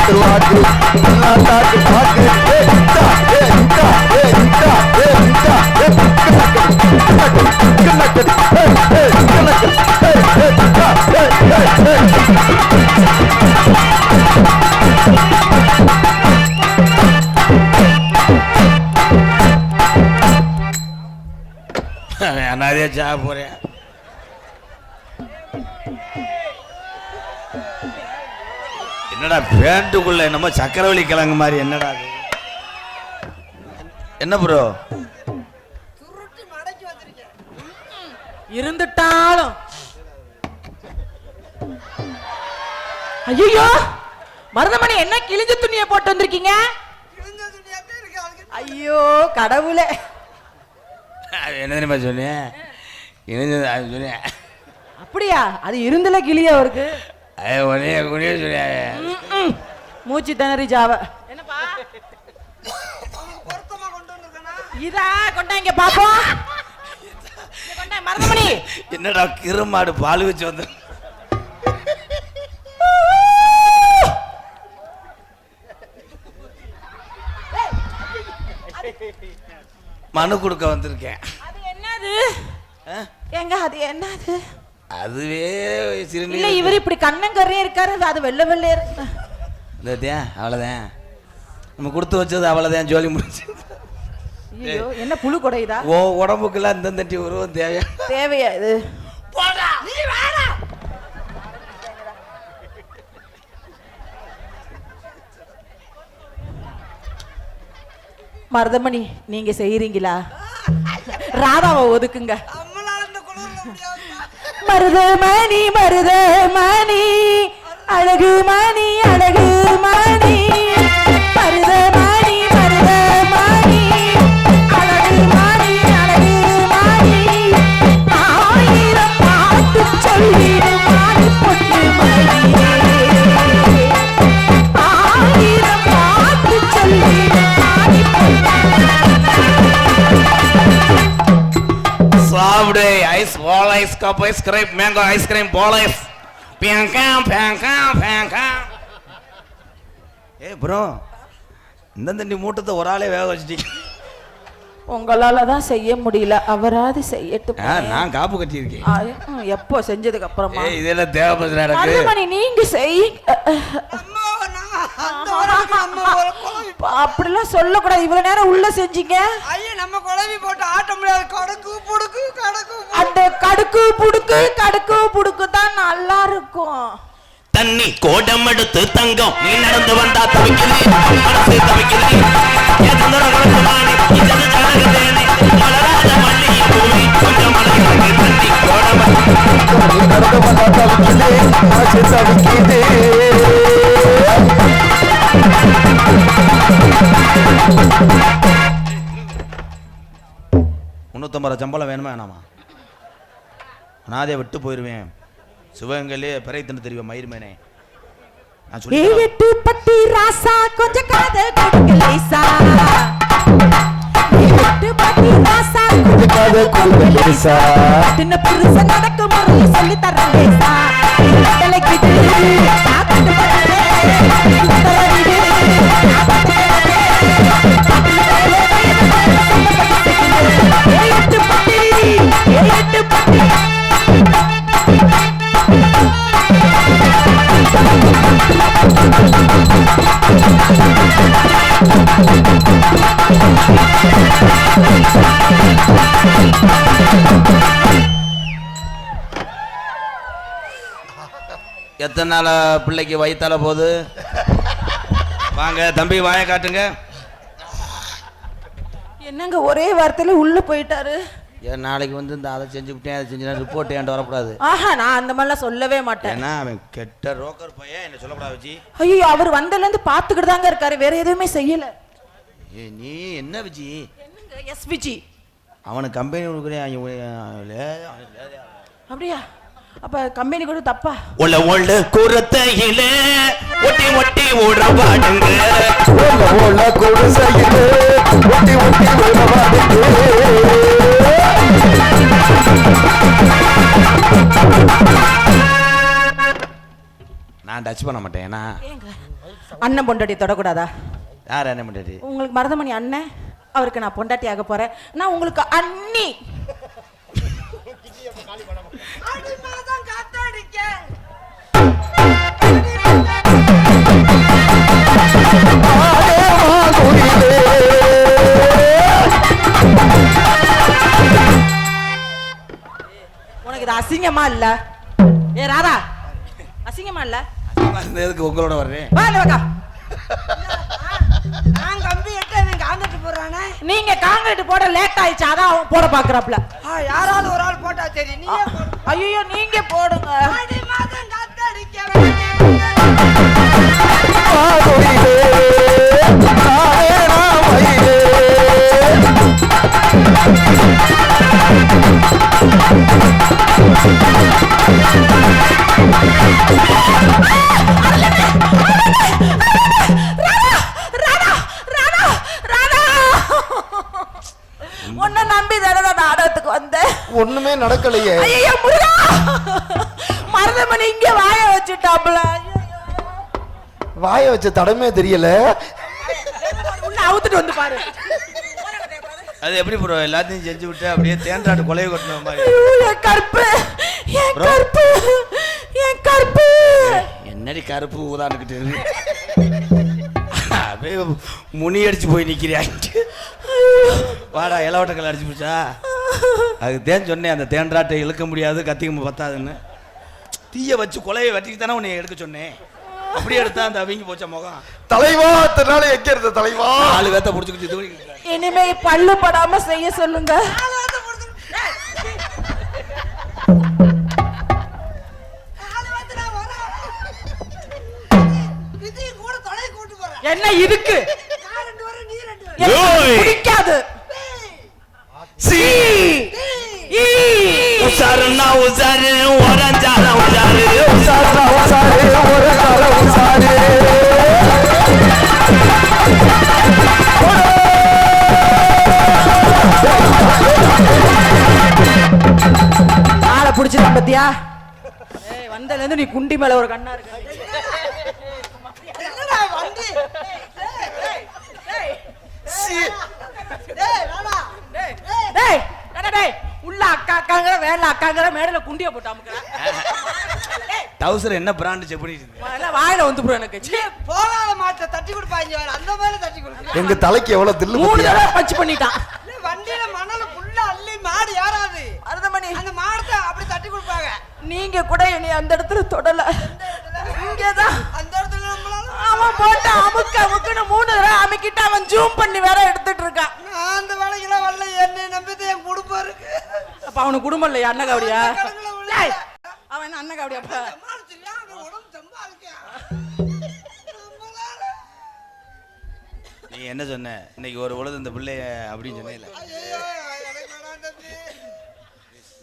திருவாக்கு தாக்கு பாக்கு நிறைய சாப்பிட போறேன். என்னடா பேண்ட்டுக்குள்ள என்னமோ சக்கரவள்ளி கிழங்கு மாதிரி என்னடா அது? என்ன ப்ரோ இருந்துட்டாலும் ஐயோ மருதமணி என்ன கிழிஞ்ச துணியை போட்டு வந்திருக்கீங்க? ஐயோ கடவுளே, என்ன தெரியுமா சொன்னேன்? சொன்னேன் அப்படியா? அது இருந்துல கிளியா இருக்கு. மூச்சு திணறி ஜாவ. என்னப்பா இதா கொண்டாங்க பாப்போம். மருதமணி என்னடா கிருமாடு பால் வச்சு வந்து மனு கொடுக்க வந்திருக்கேன். அது என்னது? எங்க அது என்னது? அதுவே இல்ல இவர் இப்படி கண்ணங்கரையே இருக்காரு, அது வெள்ளை வெள்ளை இல்லதான். அவ்வளவுதான் நம்ம கொடுத்து வச்சது, அவ்வளவுதான். ஜோலி முடிச்சு. ஐயோ என்ன புழு கொடையுதா? ஓ உடம்புக்குலாம் இந்த தட்டி உருவம் தேவையா இது? மருதமணி நீங்க செய்யறீங்களா? ராதாவை ஒதுக்குங்க. மருதமணி மருதமணி அழகு மணி அழகு மணி மருதமணி மருதமணி அழகு மணி அழகு மணி ஆயிரம் பாட்டு சொல்லிடும் மாறி பொண்ணு மணியே ஆயிரம் பாட்டு சொல்லிடும் மாறி சாப்பிடு ice ball ice cup ice cream mango ice cream பால் ஐஸ் ஏ ப்ரோ இந்த தண்டி மூட்டத்தை ஒரு ஆளே வேக வச்சுட்டீங்க. உங்களால தான் செய்ய முடியல, அவராது செய்யட்டும். நான் காப்பு கட்டியிருக்கேன். எப்போ செஞ்சதுக்கு அப்புறமா? இதெல்லாம் தேவைப்படுது. நீங்க செய்ய அப்படிலாம் சொல்லக்கூடாது. இவ்வளவு நேரம் உள்ள செஞ்சீங்க. நம்ம குழம்பி போட்டு ஆட்ட முடியாது. கடுக்கு புடுக்கு கடக்கு அந்த கடுக்கு புடுக்கு கடுக்கு புடுக்கு தான் நல்லா இருக்கும். தண்ணி கோடம் எடுத்து தங்கம் நீ நடந்து வந்தா தவிக்கிறே மனசே தவிக்கிறே ஏதோ கலக்குமானே இதது ஜனகதேனே மலராத மல்லி பூமி கொஞ்சம் மலர்ந்து தண்ணி கோடம் நீ நடந்து வந்தா தவிக்கிறே மனசே தவிக்கிறே. முன்னூத்தம்பது சம்பளம் வேணுமா வேணாமா? நாதே விட்டு போயிருவேன். சிவகங்கையிலே பிறை தின்னு தெரியும் மயிர்மேனே. எட்டு பட்டி ராசா கொஞ்சம் காதல் கொடுங்க லேசா. எட்டு பட்டி ராசா கொஞ்சம் காதல் கொடுங்க லேசா. தின்ன புருஷன் நடக்கும் முறையை சொல்லி தர லேசா. தலைக்கிட்டு காத்து பட்டே தரவிடு எட்டு பட்டி எட்டு பட்டி. எத்தனை நாள் பிள்ளைக்கு வயித்தால போகுது? வாங்க தம்பி வாய காட்டுங்க. என்னங்க ஒரே வார்த்தையில உள்ள போயிட்டாரு. நாளைக்கு வந்து இந்த அதை செஞ்சு விட்டேன் அதை செஞ்சு ரிப்போர்ட் ஏன்ட்டு வரக்கூடாது. ஆஹா நான் அந்த மாதிரிலாம் சொல்லவே மாட்டேன். ஏன்னா அவன் கெட்ட ரோக்கர் பையன், என்ன சொல்லக்கூடாது வச்சு. ஐயோ அவர் வந்ததுல இருந்து பாத்துக்கிட்டு தாங்க இருக்காரு, வேற எதுவுமே செய்யல. நீ என்ன விஜி? என்னங்க எஸ் விஜி? அவனுக்கு கம்பெனி கொடுக்குறேன். அப்படியா? அப்ப கம்பெனி கூட தப்பா? ஒள்ள ஒள்ள குரத்தையில ஒட்டி ஒட்டி ஓடவாடுங்க. ஒள்ள ஒள்ள குரத்தையில ஒட்டி ஒட்டி ஓடவாடுங்க. நான் டச் பண்ண மாட்டேன். ஏன்னா அண்ணன் பொண்டாட்டி தொடக்கூடாதா? யார் என்ன பண்ணி? உங்களுக்கு மருதமணி அண்ணன், அவருக்கு நான் பொண்டாட்டி ஆக போறேன். நான் உங்களுக்கு அண்ணி. உனக்கு இது அசிங்கமா இல்ல? ஏ ராதா, அசிங்கமா இல்ல? எதுக்கு உங்களோட வர்றேன்? வா லவக்கா. நான் கம்பி எட்டேன் காங்கிட்டு போறானே. நீங்க காங்கிரீட் போட லேட் ஆயிடுச்சு, அதான் அவன் போட பாக்குறாப்ல. யாராவது ஒரு ஆள் போட்டா சரி. நீயே போடு. ஐயோ நீங்க போடுங்க. ஆடி மாதம் காத்தடிக்க உன்னை நம்பி தானே நாடகத்துக்கு வந்தேன். ஒண்ணுமே நடக்கலையே. ஐயோ முருகா, மருதமணி இங்க வாய வச்சுட்டாப்ல. வாய வச்ச தடமே தெரியல. உள்ள அவுத்துட்டு வந்து பாரு. அது எப்படி ப்ரோ எல்லாத்தையும் செஞ்சு விட்டு அப்படியே தேன்றாட்டு கொலையை கொட்டின மாதிரி? என் கருப்பு, என் கருப்பு, என் கருப்பு. என்னடி கருப்பு ஊதான்னுக்கிட்டு அப்படியே முனி அடிச்சு போய் நிற்கிறாங்க. வாடா இலவட்டக்கல் அடிச்சு போச்சா? அதுக்கு தேன் சொன்னேன், அந்த தேன்றாட்டை இழுக்க முடியாது, கத்திக்க பத்தாதுன்னு. தீய வச்சு கொலையை வெட்டிக்கு தானே உன்னை எடுக்க சொன்னேன். அப்படியே எடுத்தா அந்த அவங்க போச்சா முகம். தலைவா, தன்னால எங்க இருந்த தலைவா? 4 பேத்த புடிச்சுக்கிட்டு இனிமே பல்லு படாம செய்ய சொல்லுங்க. என்ன இதுக்கு பிடிக்காது. உசாருன்னா உசாரு, ஒரஞ்சால உசாரு, உசாரா உசாரு, ஒரு கால உசாரு. ஆளை பிடிச்சிருக்க பத்தியா? வந்ததுல இருந்து நீ குண்டி மேல ஒரு கண்ணா இருக்க. உள்ள அக்கா அக்காங்கிற வேலை அக்காங்கிற மேடல குண்டிய போட்டாமுக்கிற. டவுசர் என்ன பிராண்ட் செக் பண்ணிட்டு வாயில வந்து ப்ரோ எனக்கு. போகாத மாட்ட தட்டி கொடுப்பாங்க, அந்த மாதிரி தட்டி கொடுக்குறேன். எங்க தலைக்கு எவ்வளவு தில்லு 3 பத்தியா? தடவை பச்சு பண்ணிட்டான். வண்டியில மணல புள்ள அள்ளி மாடு ஏறாது. அருதமணி அந்த மாடத்தை அப்படி தட்டி கொடுப்பாங்க. நீங்க கூட என்னை அந்த இடத்துல தொடல. இங்கதான் அந்த இடத்துல நம்மளால அவன் போட்டு அமுக்க அமுக்குன்னு 3 தடவை அமுக்கிட்டு அவன் ஜூம் பண்ணி வேற எடுத்துட்டு இருக்கான். நான் அந்த வேலைக்கெல்லாம் வரல, என்னை நம்பிதான் என் குடும்பம் இருக்கு. அப்ப அவனுக்கு குடும்பம் இல்லையா? அண்ணன் காவடியா? அவன் என்ன அண்ணன் காவடியா? உடம்பு தெம்பா இருக்கேன். நீ என்ன சொன்ன? இன்னைக்கு ஒரு உலக இந்த பிள்ளைய அப்படின்னு சொன்னேன்.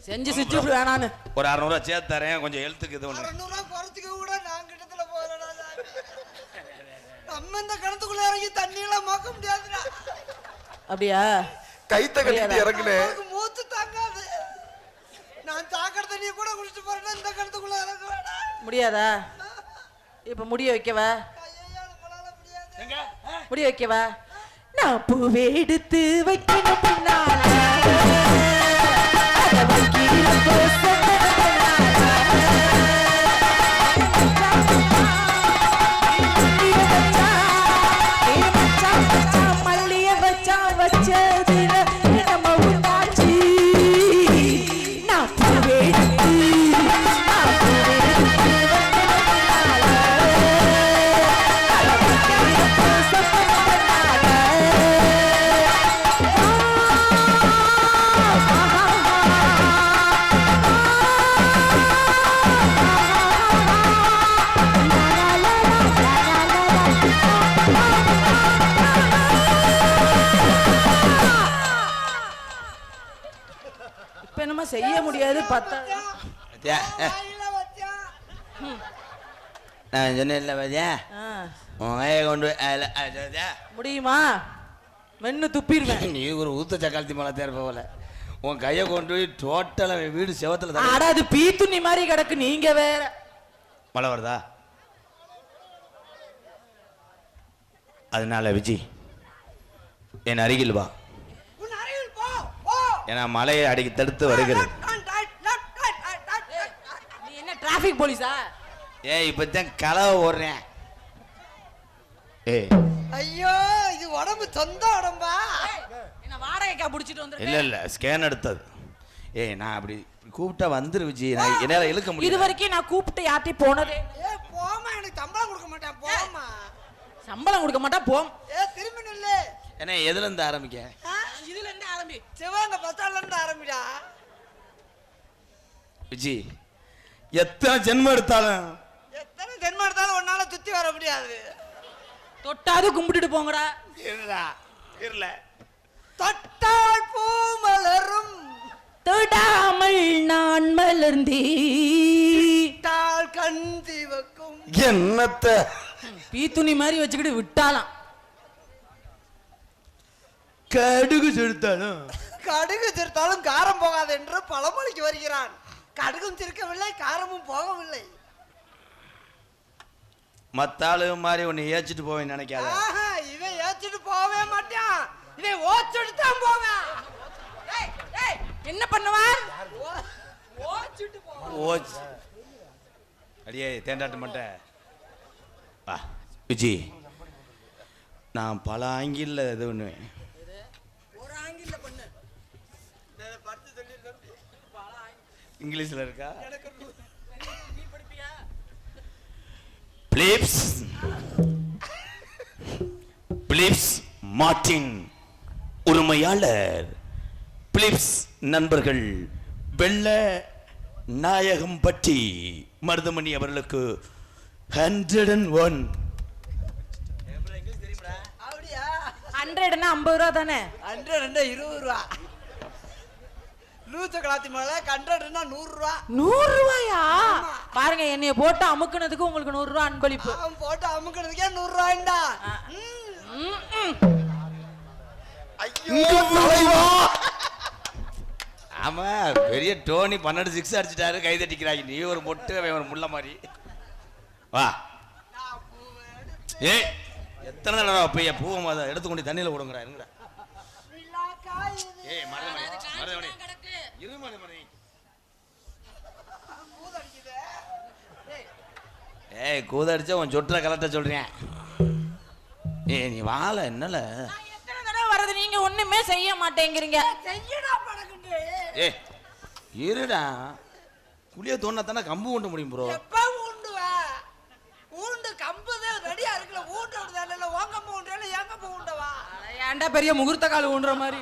செஞ்சு சுச்சு வேணான்னு ஒரு 600 ரூபா சேர்த்து தரேன், கொஞ்சம் ஹெல்த்துக்கு இது ஒண்ணு. 200 ரூபா குறைச்சிக்க கூட நான் கிட்டத்துல போறேடா. நம்ம இந்த கிணத்துக்குள்ள இறங்கி தண்ணியெல்லாம் மோக்க முடியாதுடா. அப்படியா? கைத்த கட்டிட்டு இறங்குனேன். மூச்சு தாங்காது. நான் தாக்கற தண்ணியை கூட குடிச்சிட்டு போறேன்னா இந்த கிணத்துக்குள்ள இறங்க வேணாம். முடியாதா? இப்ப முடிய வைக்கவா? முடிய வைக்கவா? நான் பூவே எடுத்து வைக்கணும் பின்னால மல்லிய வச்சா வச்சதுல நம்ம உண்டாச்சு. நான் பூவே செய்ய முடியாது. நான் சொன்னேன்ல பாத்தியா, கொண்டு முடியுமா? மென்னு துப்பிடுவேன். நீ ஒரு ஊத்த சக்காலத்தி மலை தேர்ப்ப போல உன் கையை கொண்டு போய் டோட்டலா வீடு செவத்துல. அது பீத்துண்ணி மாதிரி கிடக்கு. நீங்க வேற. மழை வருதா? அதனால விஜி என் அருகில் வா. உன் அருகில் போ போ. ஏன்னா மலையை அடிக்க தடுத்து வருகிறது. நீ என்ன டிராபிக் போலீஸா? ஏய் இப்பதான் கலவை ஓடுறேன். ஏய் ஐயோ இது உடம்பு சொந்த உடம்பா? என்ன வாடகைக்கா புடிச்சிட்டு வந்து? இல்ல ஸ்கேன் எடுத்தது. ஏய் நான் அப்படி கூப்பிட்டா வந்துரு விஜி. நான் என்னால இழுக்க முடியல. இது வரைக்கும் நான் கூப்பிட்டு யார்ட்டி போனதே. ஏ போமா, எனக்கு சம்பளம் கொடுக்க மாட்டேன் போமா. சம்பளம் கொடுக்க மாட்டா போம். ஏ திரும்பி நில்லு. என்ன எதுல இருந்து ஆரம்பிக்க? இதுல இருந்து ஆரம்பி. சிவங்க பஸ்டாண்ட்ல இருந்து ஆரம்பிடா. விஜி எத்தனை ஜென்மம் எடுத்தாலும் எத்தனை ஜென்மம் எடுத்தாலும் உன்னால சுத்தி வர முடியாது. தொட்டாது கும்பிட்டுட்டு போங்கடா. இருடா இருல. தொட்டால் பூ மலரும், தொடாமல் நான் மலர்ந்தேன் கண் சிவக்கும். என்னத்த பீத்துணி மாதிரி வச்சுக்கிட்டு விட்டாலாம். கடுகு செலுத்தாலும் கடுகு சிரித்தாலும் காரம் போகாது என்று பழமொழிக்கு வருகிறான். கடுகும் சிரிக்கவில்லை, காரமும் போகவில்லை. மத்தாளு மாதிரி உன்னை ஏச்சிட்டு போவேன்னு நினைக்காத. ஆஹா, இவன் ஏச்சிட்டு போகவே மாட்டான், இவன் ஓச்சிட்டு தான் போவான். என்ன பண்ணுவார்? ஓச்சிட்டு போவான். ஓச் அடியே தேண்டாட்ட மாட்டேன். வா விஜி, நான் பல ஆங்கில இது பண்ணுவேன். ஒரு ஆங்கில பண்ணு. இங்கிலீஷ்ல இருக்கா? நீ படிப்பியா? பிலிப்ஸ் மார்டின் உரிமையாளர், பிலிப்ஸ் நண்பர்கள், வெள்ள நாயகம் பற்றி மருதமணி அவர்களுக்கு 101. அப்படியா? 100ன்னா 50 ரூபா தானே? 100 20 ரூபா. லூச்ச கலாத்தி மேல 100ன்னா 100 ரூபா. 100 ரூபாயா? பாருங்க, என்னைய போட்டு அமுக்குனதுக்கு உங்களுக்கு 100 ரூபா அன்பளிப்பு. அவன் போட்டு அமுக்கிறதுக்கே 100 ரூபாய்டா. ஐயோ தலைவா. ஆமா, பெரிய டோனி 12 6 அடிச்சிட்டாரு, கை தட்டிக்கிறாங்க. நீ ஒரு மொட்டு, அவன் ஒரு முள்ள மாதிரி. வா ஏய், எத்தனை தடவை போய் பூவை மாதம் எடுத்து கொண்டு தண்ணியில் விடுங்கடா. இருங்கடா. ஏய் மருதமணி இரு மருதமணி. ஏய் கூதடிச்சா உன் சொட்டுற கலட்ட சொல்றேன். ஏய் நீ வாழ என்னல எத்தனை தடவை வரது? நீங்க ஒண்ணுமே செய்ய மாட்டேங்கிறீங்க. ஏய் இருடா, குளிய தோணா தானே கம்பு கொண்டு முடியும் ப்ரோ. எப்ப ஊண்டுவா? ஊண்டு கம்புதான் ரெடியா இருக்குல. ஊண்டு விடுதால ஓங்க ஊண்டல ஏங்க ஊண்டவா? ஏன்டா பெரிய முகூர்த்த கால் ஊன்ற மாதிரி?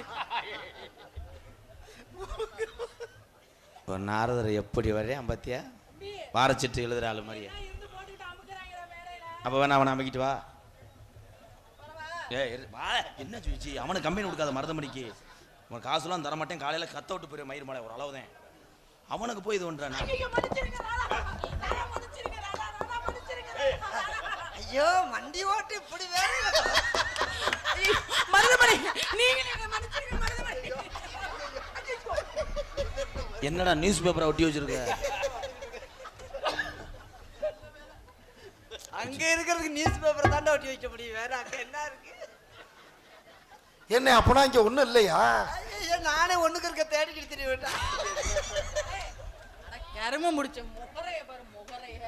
இப்போ நாரதர் எப்படி வரையா பத்தியா? வாரச்சிட்டு எழுதுற ஆளு மாதிரியா? அப்ப வேணா அவனை அமைக்கிட்டு வா. ஏய் வா, என்ன சுவிச்சி? அவனுக்கு கம்பெனி கொடுக்காத மருதமணிக்கு. உனக்கு காசுலாம் தர மாட்டேன், காலையில கத்த விட்டு போய் மயிர் மலை ஒரு அளவுதான். அவனுக்கு போய் இது பண்றான். ஐயோ மண்டி ஓட்டு இப்படி வேற. மருதமணி, நீங்க மன்னிச்சிருங்க மருதமணி. என்னடா நியூஸ் பேப்பரை ஒட்டி வச்சிருக்க? அங்க இருக்கிறதுக்கு நியூஸ் பேப்பர் தாண்டா ஒட்டி வைக்க முடியும், வேற அங்க என்ன இருக்கு? என்ன அப்பனா இங்க ஒண்ணும் இல்லையா? ஐயோ நானே ஒண்ணுக்கு இருக்க தேடிக்கிட்டு திரிவேன்டா. கரும முடிச்ச முகரைய பாரு, முகரைய.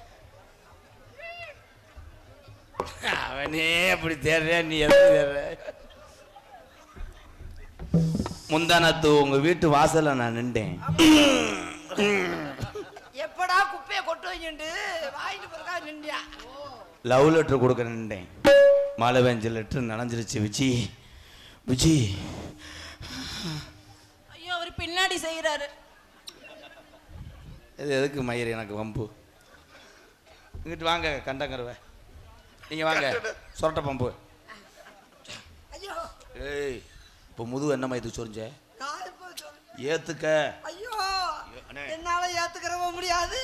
அவனே அப்படி தேடுற, நீ எது தேடுற? முந்தானத்து உங்க வீட்டு வாசல்ல நான் நின்றேன். எப்படா குப்பையை கொட்டு வைக்கிண்டு வாங்கிட்டு போறதா நின்றியா? லவ் லெட்டர் கொடுக்க நின்றேன். மழை பெஞ்ச லெட்டர் நனைஞ்சிருச்சு விஜி. விஜி ஐயோ, அவர் பின்னாடி செய்யறாரு. இது எதுக்கு மயிர் எனக்கு வம்பு? இங்கிட்டு வாங்க கண்டங்கருவ, நீங்க வாங்க சொரட்ட பம்பு. ஐயோ ஏய் இப்போ முதுகு என்ன மயத்து சொரிஞ்ச? கால் போச்சு. ஏத்துக்க. ஐயோ என்னால ஏத்துக்கிறவ முடியாது.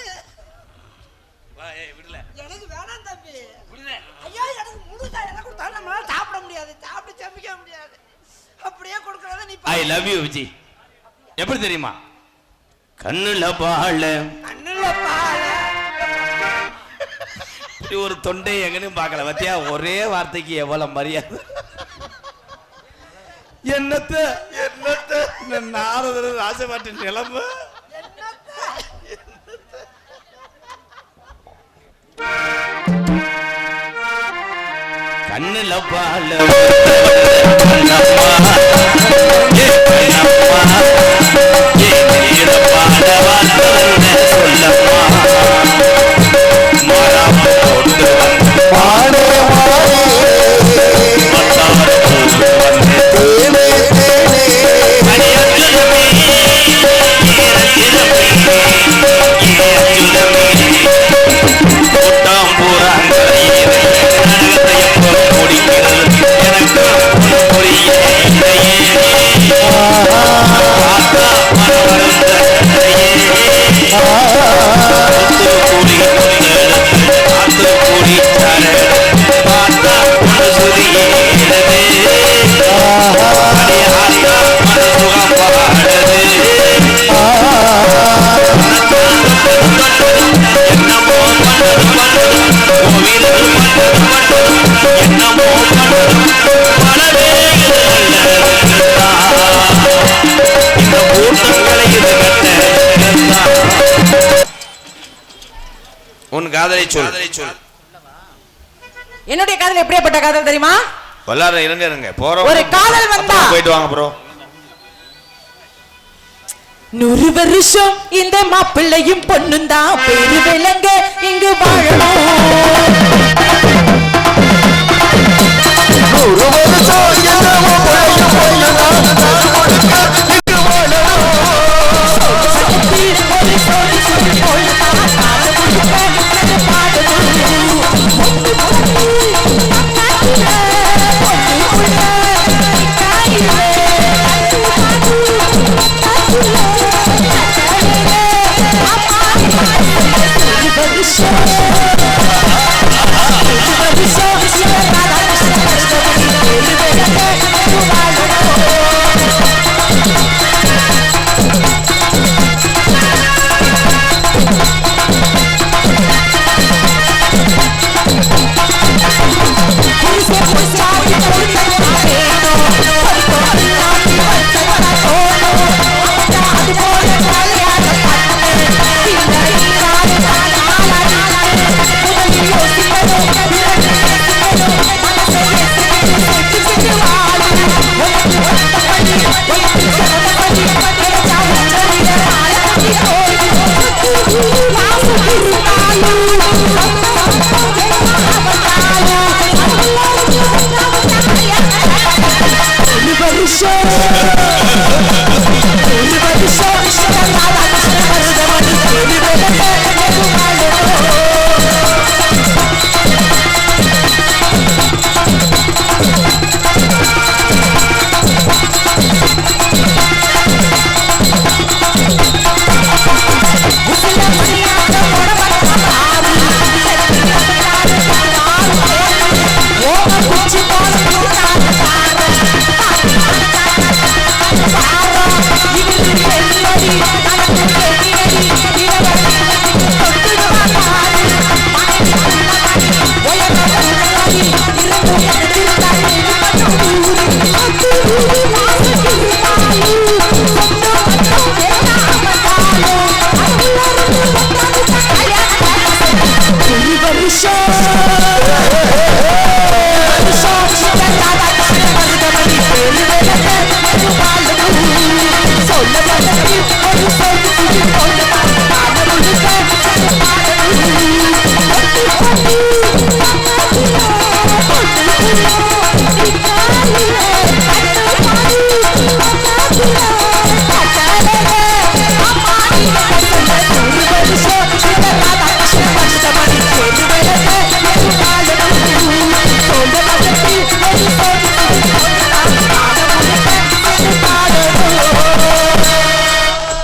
வா ஏய் விடல. எனக்கு வேணாம் தம்பி. விடல. ஐயோ எனக்கு முழுசா எனக்கு கொடுத்தா நம்மளால சாப்பிட முடியாது, சாப்பிட்டு செமிக்க முடியாது. அப்படியே கொடுக்கறத நீ ஐ லவ் யூ விஜி. எப்படி தெரியுமா? கண்ணுல பால கண்ணுல பால இப்படி ஒரு தொண்டை எங்கன்னு பார்க்கல பத்தியா, ஒரே வார்த்தைக்கு எவ்வளவு மரியாதை. என்னத்த இந்த நாரதர் ராஜபாட்டின் நிலைமை. கண்ணுல பால உன் காதலை சொல். என்னுடைய காதல் எப்படிப்பட்ட காதல் தெரியுமா? எல்லாரும் இருங்க போறோம். ஒரு காதல் வந்தா போயிட்டு வாங்க ப்ரோ. 100 வருஷம் இந்த மாப்பிள்ளையும் பொண்ணும் தான் பேரு விளங்க இங்கு வாழணும். 100 வருஷம்